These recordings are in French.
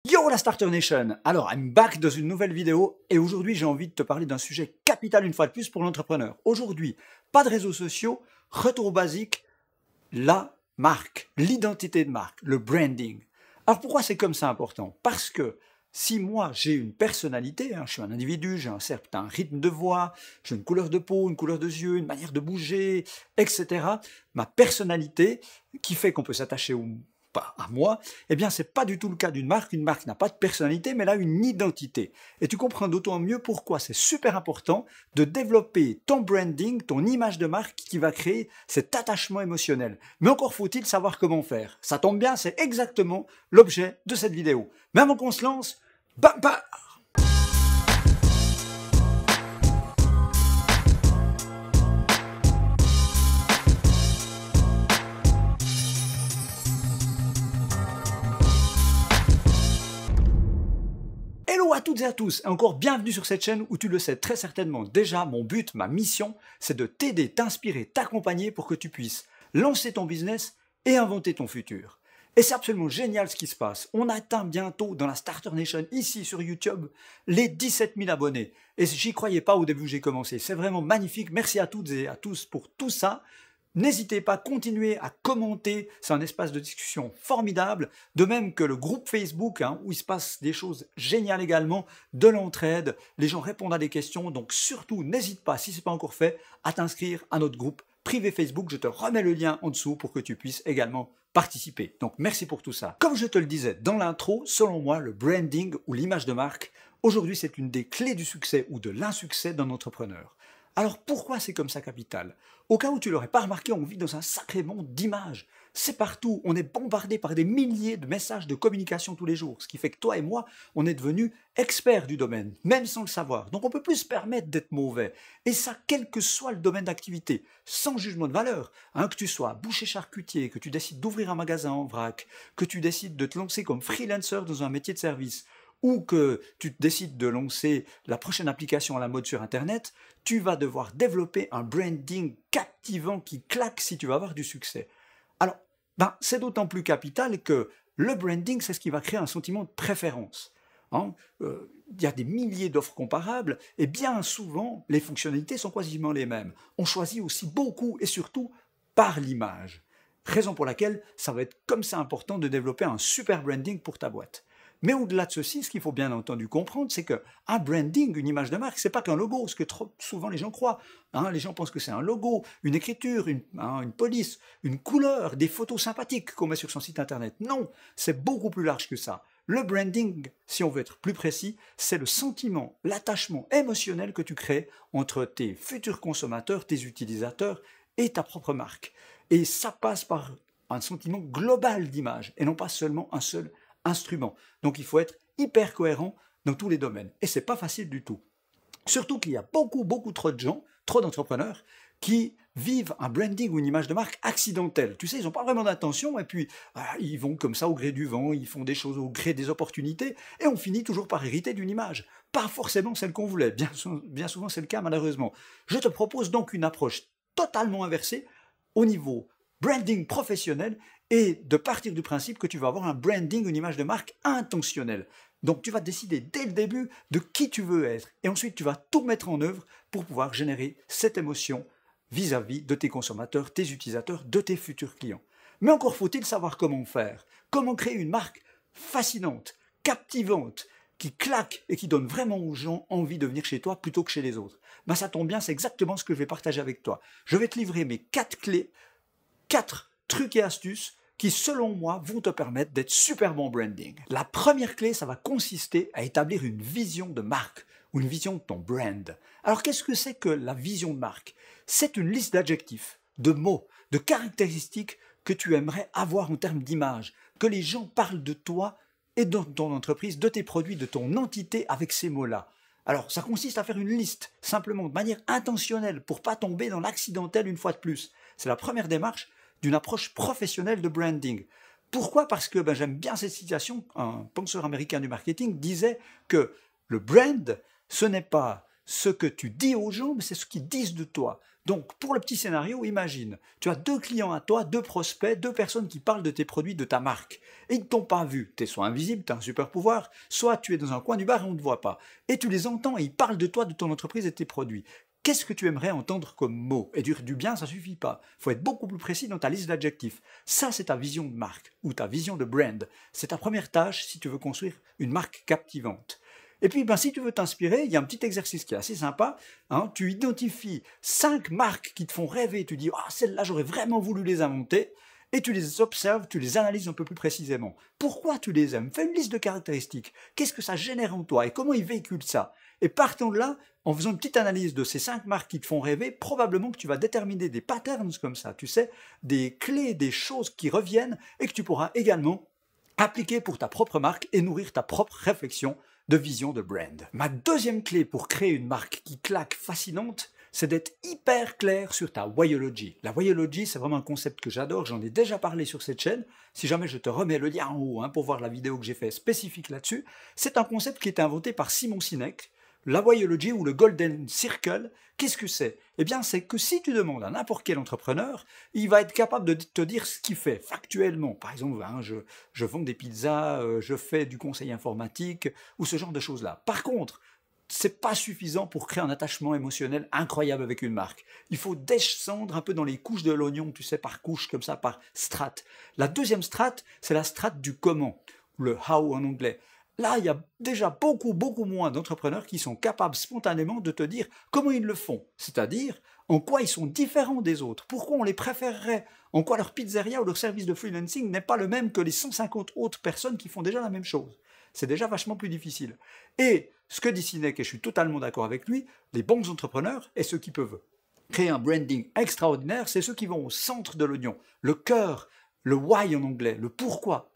Yo la Starter Nation! Alors, I'm back dans une nouvelle vidéo et aujourd'hui j'ai envie de te parler d'un sujet capital une fois de plus pour l'entrepreneur. Aujourd'hui, pas de réseaux sociaux, retour basique, la marque, l'identité de marque, le branding. Alors pourquoi c'est comme ça important? Parce que si moi j'ai une personnalité, je suis un individu, j'ai un certain rythme de voix, j'ai une couleur de peau, une couleur de yeux, une manière de bouger, etc. Ma personnalité qui fait qu'on peut s'attacher ou pas à moi, eh bien c'est pas du tout le cas d'une marque. Une marque n'a pas de personnalité, mais elle a une identité. Et tu comprends d'autant mieux pourquoi c'est super important de développer ton branding, ton image de marque qui va créer cet attachement émotionnel. Mais encore faut-il savoir comment faire. Ça tombe bien, c'est exactement l'objet de cette vidéo. Mais avant qu'on se lance, bam bam. Hello à toutes et à tous, et encore bienvenue sur cette chaîne où tu le sais très certainement déjà, mon but, ma mission, c'est de t'aider, t'inspirer, t'accompagner pour que tu puisses lancer ton business et inventer ton futur. Et c'est absolument génial ce qui se passe. On atteint bientôt dans la Starter Nation, ici sur YouTube, les 17 000 abonnés. Et j'y croyais pas au début où j'ai commencé. C'est vraiment magnifique. Merci à toutes et à tous pour tout ça. N'hésitez pas à continuer à commenter, c'est un espace de discussion formidable, de même que le groupe Facebook, où il se passe des choses géniales également, de l'entraide, les gens répondent à des questions, donc surtout n'hésite pas, si ce n'est pas encore fait, à t'inscrire à notre groupe privé Facebook, je te remets le lien en dessous pour que tu puisses également participer. Donc merci pour tout ça. Comme je te le disais dans l'intro, selon moi, le branding ou l'image de marque, aujourd'hui c'est une des clés du succès ou de l'insuccès d'un entrepreneur. Alors pourquoi c'est comme ça capital? Au cas où tu l'aurais pas remarqué, on vit dans un sacré monde d'images. C'est partout, on est bombardé par des milliers de messages de communication tous les jours, ce qui fait que toi et moi, on est devenus experts du domaine, même sans le savoir. Donc on peut plus se permettre d'être mauvais. Et ça, quel que soit le domaine d'activité, sans jugement de valeur. Que tu sois boucher charcutier, que tu décides d'ouvrir un magasin en vrac, que tu décides de te lancer comme freelancer dans un métier de service, ou que tu décides de lancer la prochaine application à la mode sur Internet, tu vas devoir développer un branding captivant qui claque si tu vas avoir du succès. Alors, c'est d'autant plus capital que le branding, c'est ce qui va créer un sentiment de préférence. Il y a des milliers d'offres comparables et bien souvent, les fonctionnalités sont quasiment les mêmes. On choisit aussi beaucoup et surtout par l'image. Raison pour laquelle ça va être comme ça important de développer un super branding pour ta boîte. Mais au-delà de ceci, ce qu'il faut bien entendu comprendre, c'est qu'un branding, une image de marque, c'est pas qu'un logo, ce que trop souvent les gens croient. Les gens pensent que c'est un logo, une écriture, une police, une couleur, des photos sympathiques qu'on met sur son site internet. Non, c'est beaucoup plus large que ça. Le branding, si on veut être plus précis, c'est le sentiment, l'attachement émotionnel que tu crées entre tes futurs consommateurs, tes utilisateurs et ta propre marque. Et ça passe par un sentiment global d'image et non pas seulement un seul instrument. Donc il faut être hyper cohérent dans tous les domaines. Et c'est pas facile du tout. Surtout qu'il y a beaucoup trop de gens, trop d'entrepreneurs, qui vivent un branding ou une image de marque accidentelle. Tu sais, ils n'ont pas vraiment d'intention et puis ils vont comme ça au gré du vent, ils font des choses au gré des opportunités et on finit toujours par hériter d'une image. Pas forcément celle qu'on voulait, bien souvent c'est le cas malheureusement. Je te propose donc une approche totalement inversée au niveau branding professionnel et de partir du principe que tu vas avoir un branding, une image de marque intentionnelle. Donc tu vas décider dès le début de qui tu veux être et ensuite tu vas tout mettre en œuvre pour pouvoir générer cette émotion vis-à-vis de tes consommateurs, tes utilisateurs, de tes futurs clients. Mais encore faut-il savoir comment faire, comment créer une marque fascinante, captivante, qui claque et qui donne vraiment aux gens envie de venir chez toi plutôt que chez les autres. Ça tombe bien, c'est exactement ce que je vais partager avec toi. Je vais te livrer mes 4 clés, 4 trucs et astuces qui, selon moi, vont te permettre d'être super bon branding. La première clé, ça va consister à établir une vision de marque ou une vision de ton brand. Alors, qu'est-ce que c'est que la vision de marque? C'est une liste d'adjectifs, de mots, de caractéristiques que tu aimerais avoir en termes d'image, que les gens parlent de toi et de ton entreprise, de tes produits, de ton entité avec ces mots-là. Alors, ça consiste à faire une liste, simplement, de manière intentionnelle, pour pas tomber dans l'accidentel une fois de plus. C'est la première démarche d'une approche professionnelle de branding. Pourquoi? Parce que j'aime bien cette citation. Un penseur américain du marketing disait que le brand, ce n'est pas ce que tu dis aux gens, mais c'est ce qu'ils disent de toi. Donc, pour le petit scénario, imagine, tu as 2 clients à toi, 2 prospects, 2 personnes qui parlent de tes produits, de ta marque. Et ils ne t'ont pas vu. Tu es soit invisible, tu as un super pouvoir, soit tu es dans un coin du bar et on ne te voit pas. Et tu les entends et ils parlent de toi, de ton entreprise et de tes produits. Qu'est-ce que tu aimerais entendre comme mot? Et dire du bien, ça suffit pas. Il faut être beaucoup plus précis dans ta liste d'adjectifs. Ça, c'est ta vision de marque ou ta vision de brand. C'est ta première tâche si tu veux construire une marque captivante. Et puis, si tu veux t'inspirer, il y a un petit exercice qui est assez sympa. Tu identifies 5 marques qui te font rêver. Tu dis, celles-là, j'aurais vraiment voulu les inventer. Et tu les observes, tu les analyses un peu plus précisément. Pourquoi tu les aimes? Fais une liste de caractéristiques. Qu'est-ce que ça génère en toi et comment ils véhiculent ça? Et partant de là, en faisant une petite analyse de ces 5 marques qui te font rêver, probablement que tu vas déterminer des patterns comme ça, tu sais, des clés, des choses qui reviennent et que tu pourras également appliquer pour ta propre marque et nourrir ta propre réflexion de vision de brand. Ma deuxième clé pour créer une marque qui claque fascinante, c'est d'être hyper clair sur ta whyology. La whyology, c'est vraiment un concept que j'adore, j'en ai déjà parlé sur cette chaîne. Si jamais je te remets le lien en haut pour voir la vidéo que j'ai fait spécifique là-dessus, c'est un concept qui a été inventé par Simon Sinek. La whyology ou le golden circle, qu'est-ce que c'est? Eh bien, c'est que si tu demandes à n'importe quel entrepreneur, il va être capable de te dire ce qu'il fait factuellement. Par exemple, je vends des pizzas, je fais du conseil informatique ou ce genre de choses-là. Par contre, c'est pas suffisant pour créer un attachement émotionnel incroyable avec une marque. Il faut descendre un peu dans les couches de l'oignon, tu sais, par couches comme ça, par strate. La deuxième strate, c'est la strate du comment, le how en anglais. Là, il y a déjà beaucoup moins d'entrepreneurs qui sont capables spontanément de te dire comment ils le font, c'est-à-dire en quoi ils sont différents des autres, pourquoi on les préférerait, en quoi leur pizzeria ou leur service de freelancing n'est pas le même que les 150 autres personnes qui font déjà la même chose. C'est déjà vachement plus difficile. Et ce que dit Sinek, et je suis totalement d'accord avec lui, les bons entrepreneurs et ceux qui peuvent créer un branding extraordinaire, c'est ceux qui vont au centre de l'oignon, le cœur, le why en anglais, le pourquoi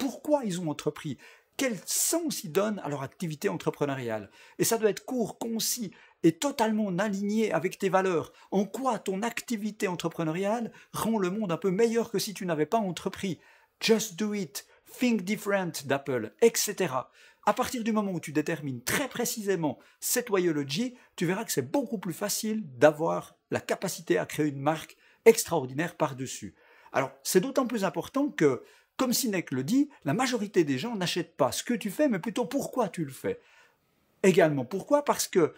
ils ont entrepris, quel sens ils donnent à leur activité entrepreneuriale. Et ça doit être court, concis et totalement aligné avec tes valeurs. En quoi ton activité entrepreneuriale rend le monde un peu meilleur que si tu n'avais pas entrepris. Just do it, think different d'Apple, etc. À partir du moment où tu détermines très précisément cette whyology, tu verras que c'est beaucoup plus facile d'avoir la capacité à créer une marque extraordinaire par-dessus. Alors, c'est d'autant plus important que, comme Sinek le dit, la majorité des gens n'achètent pas ce que tu fais, mais plutôt pourquoi tu le fais. Également, pourquoi? Parce que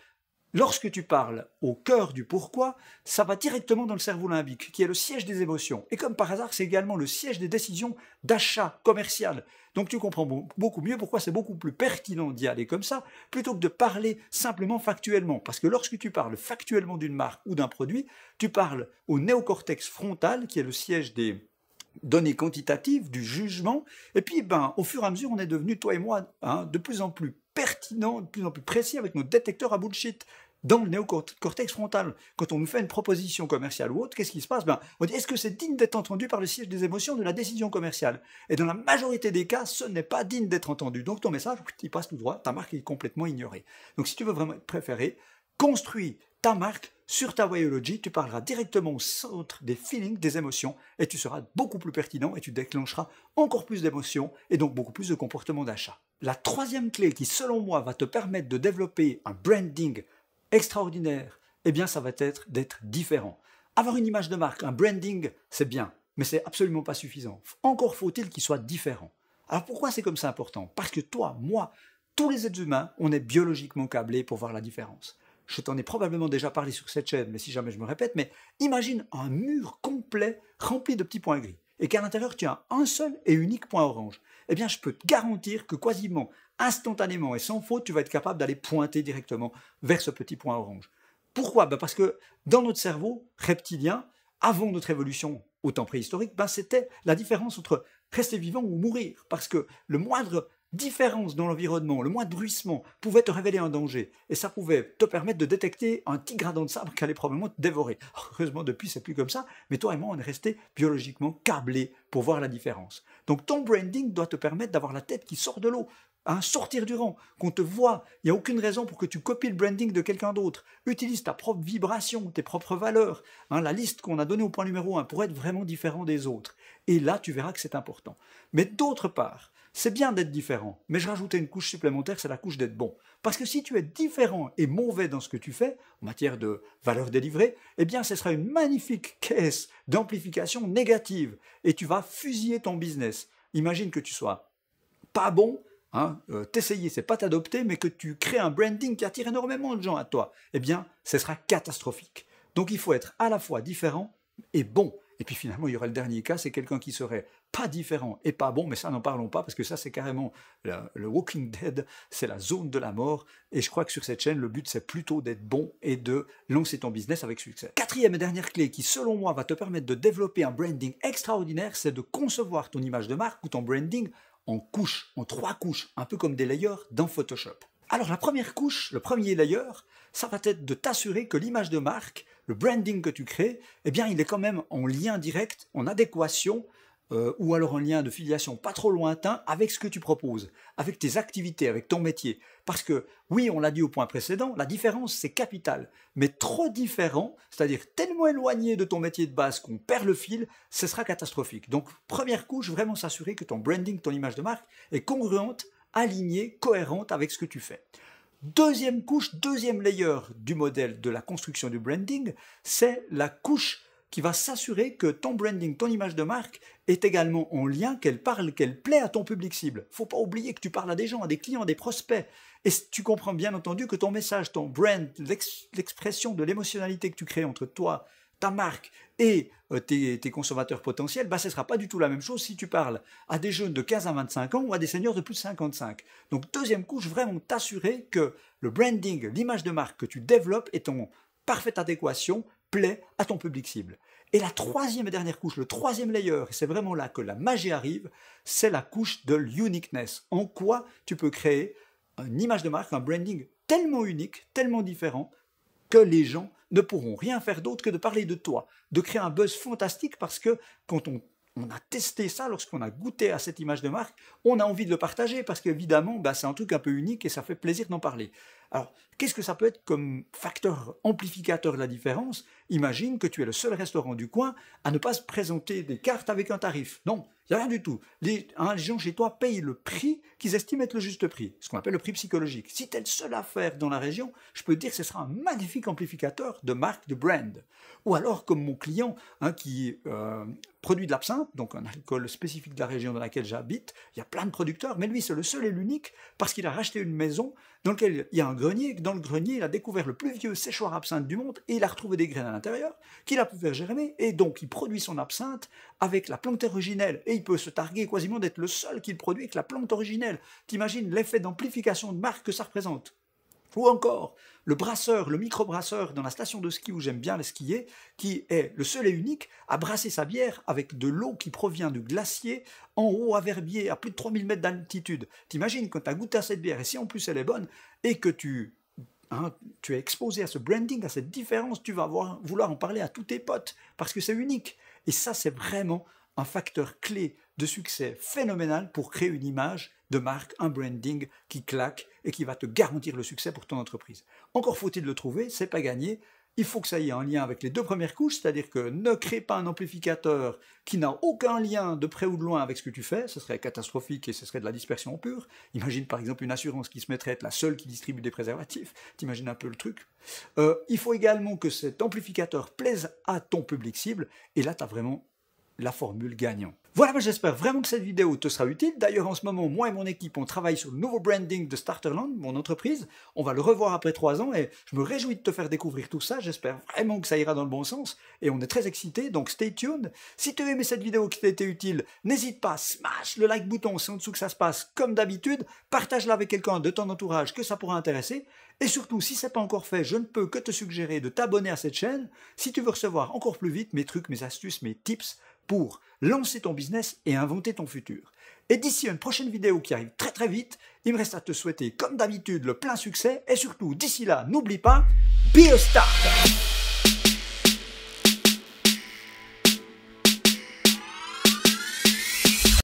lorsque tu parles au cœur du pourquoi, ça va directement dans le cerveau limbique, qui est le siège des émotions. Et comme par hasard, c'est également le siège des décisions d'achat commercial. Donc tu comprends beaucoup mieux pourquoi c'est beaucoup plus pertinent d'y aller comme ça, plutôt que de parler simplement factuellement. Parce que lorsque tu parles factuellement d'une marque ou d'un produit, tu parles au néocortex frontal, qui est le siège des données quantitatives, du jugement, et puis au fur et à mesure, on est devenu, toi et moi, de plus en plus pertinent, de plus en plus précis avec nos détecteurs à bullshit dans le néocortex frontal. Quand on nous fait une proposition commerciale ou autre, qu'est-ce qui se passe? On dit, est-ce que c'est digne d'être entendu par le siège des émotions de la décision commerciale? Et dans la majorité des cas, ce n'est pas digne d'être entendu. Donc ton message, il passe tout droit, ta marque est complètement ignorée. Donc si tu veux vraiment être préféré, construis ta marque sur ta whyology, tu parleras directement au centre des feelings, des émotions, et tu seras beaucoup plus pertinent et tu déclencheras encore plus d'émotions et donc beaucoup plus de comportements d'achat. La troisième clé qui, selon moi, va te permettre de développer un branding extraordinaire, eh bien, ça va être d'être différent. Avoir une image de marque, un branding, c'est bien, mais c'est absolument pas suffisant. Encore faut-il qu'il soit différent. Alors pourquoi c'est comme ça important? Parce que toi, moi, tous les êtres humains, on est biologiquement câblés pour voir la différence. Je t'en ai probablement déjà parlé sur cette chaîne, mais si jamais je me répète, mais imagine un mur complet rempli de petits points gris, et qu'à l'intérieur tu as un seul et unique point orange. Eh bien, je peux te garantir que quasiment instantanément et sans faute, tu vas être capable d'aller pointer directement vers ce petit point orange. Pourquoi? Parce que dans notre cerveau reptilien, avant notre évolution au temps préhistorique, c'était la différence entre rester vivant ou mourir. Parce que le moindre différence dans l'environnement, le moindre bruissement pouvait te révéler un danger. Et ça pouvait te permettre de détecter un petit gradin de sable qui allait probablement te dévorer. Heureusement, depuis, c'est plus comme ça. Mais toi et moi, on est restés biologiquement câblés pour voir la différence. Donc ton branding doit te permettre d'avoir la tête qui sort de l'eau. Sortir du rang, qu'on te voit, il n'y a aucune raison pour que tu copies le branding de quelqu'un d'autre. Utilise ta propre vibration, tes propres valeurs, la liste qu'on a donnée au point numéro 1 pour être vraiment différent des autres. Et là, tu verras que c'est important. Mais d'autre part, c'est bien d'être différent, mais je rajoutais une couche supplémentaire, c'est la couche d'être bon. Parce que si tu es différent et mauvais dans ce que tu fais, en matière de valeur délivrée, eh bien ce sera une magnifique caisse d'amplification négative et tu vas fusiller ton business. Imagine que tu sois pas bon, t'essayer, c'est pas t'adopter, mais que tu crées un branding qui attire énormément de gens à toi, eh bien, ce sera catastrophique. Donc il faut être à la fois différent et bon. Et puis finalement, il y aura le dernier cas, c'est quelqu'un qui serait pas différent et pas bon, mais ça n'en parlons pas, parce que ça c'est carrément le Walking Dead, c'est la zone de la mort, et je crois que sur cette chaîne, le but c'est plutôt d'être bon et de lancer ton business avec succès. Quatrième et dernière clé qui, selon moi, va te permettre de développer un branding extraordinaire, c'est de concevoir ton image de marque ou ton branding en couches, en 3 couches, un peu comme des layers dans Photoshop. Alors la première couche, le premier layer, ça va être de t'assurer que l'image de marque, le branding que tu crées, eh bien il est quand même en lien direct, en adéquation, ou alors en lien de filiation pas trop lointain avec ce que tu proposes, avec tes activités, avec ton métier. Parce que, oui, on l'a dit au point précédent, la différence c'est capital, mais trop différent, c'est-à-dire tellement éloigné de ton métier de base qu'on perd le fil, ce sera catastrophique. Donc, première couche, vraiment s'assurer que ton branding, ton image de marque est congruente, alignée, cohérente avec ce que tu fais. Deuxième couche, deuxième layer du modèle de la construction du branding, c'est la couche qui va s'assurer que ton branding, ton image de marque est également en lien, qu'elle parle, qu'elle plaît à ton public cible. Faut pas oublier que tu parles à des gens, à des clients, à des prospects. Et tu comprends bien entendu que ton message, ton brand, l'expression de l'émotionnalité que tu crées entre toi, ta marque et tes consommateurs potentiels, ce ne sera pas du tout la même chose si tu parles à des jeunes de 15 à 25 ans ou à des seniors de plus de 55. Donc deuxième couche, vraiment t'assurer que le branding, l'image de marque que tu développes est en parfaite adéquation, plaît à ton public cible. Et la troisième et dernière couche, le troisième layer, et c'est vraiment là que la magie arrive, c'est la couche de l'uniqueness. En quoi tu peux créer une image de marque, un branding tellement unique, tellement différent, que les gens ne pourront rien faire d'autre que de parler de toi, de créer un buzz fantastique parce que quand on a testé ça, lorsqu'on a goûté à cette image de marque, on a envie de le partager parce qu'évidemment, c'est un truc un peu unique et ça fait plaisir d'en parler. Alors, qu'est-ce que ça peut être comme facteur amplificateur de la différence? Imagine que tu es le seul restaurant du coin à ne pas se présenter des cartes avec un tarif. Non, il n'y a rien du tout. Les gens chez toi payent le prix qu'ils estiment être le juste prix, ce qu'on appelle le prix psychologique. Si tu es le seul à faire dans la région, je peux te dire que ce sera un magnifique amplificateur de marque, de brand. Ou alors, comme mon client qui produit de l'absinthe, donc un alcool spécifique de la région dans laquelle j'habite, il y a plein de producteurs, mais lui c'est le seul et l'unique parce qu'il a racheté une maison dans laquelle il y a un grenier, et que dans le grenier il a découvert le plus vieux séchoir absinthe du monde et il a retrouvé des graines à l'intérieur qu'il a pu faire germer et donc il produit son absinthe avec la plante originelle et il peut se targuer quasiment d'être le seul qui le produit avec la plante originelle. T'imagines l'effet d'amplification de marque que ça représente? Ou encore, le brasseur, le micro-brasseur dans la station de ski où j'aime bien les skier, qui est le seul et unique à brasser sa bière avec de l'eau qui provient du glacier en haut à Verbier, à plus de 3000 mètres d'altitude. T'imagines quand tu as goûté à cette bière, et si en plus elle est bonne, et que tu es exposé à ce branding, à cette différence, tu vas vouloir en parler à tous tes potes, parce que c'est unique. Et ça, c'est vraiment un facteur clé de succès phénoménal pour créer une image de marque, un branding qui claque et qui va te garantir le succès pour ton entreprise. Encore faut-il le trouver, c'est pas gagné. Il faut que ça y ait un lien avec les 2 premières couches, c'est-à-dire que ne crée pas un amplificateur qui n'a aucun lien de près ou de loin avec ce que tu fais, ce serait catastrophique et ce serait de la dispersion pure. Imagine par exemple une assurance qui se mettrait à être la seule qui distribue des préservatifs, t'imagines un peu le truc. Il faut également que cet amplificateur plaise à ton public cible, et là tu as vraiment la formule gagnant. Voilà, j'espère vraiment que cette vidéo te sera utile. D'ailleurs, en ce moment, moi et mon équipe, on travaille sur le nouveau branding de Starterland, mon entreprise. On va le revoir après 3 ans et je me réjouis de te faire découvrir tout ça. J'espère vraiment que ça ira dans le bon sens et on est très excités, donc stay tuned. Si tu as aimé cette vidéo qui t'a été utile, n'hésite pas, smash le like bouton, c'est en dessous que ça se passe comme d'habitude. Partage-la avec quelqu'un de ton entourage que ça pourra intéresser. Et surtout, si ce n'est pas encore fait, je ne peux que te suggérer de t'abonner à cette chaîne si tu veux recevoir encore plus vite mes trucs, mes astuces, mes tips pour lancer ton business et inventer ton futur. Et d'ici à une prochaine vidéo qui arrive très très vite, il me reste à te souhaiter comme d'habitude le plein succès et surtout d'ici là, n'oublie pas, be a starter!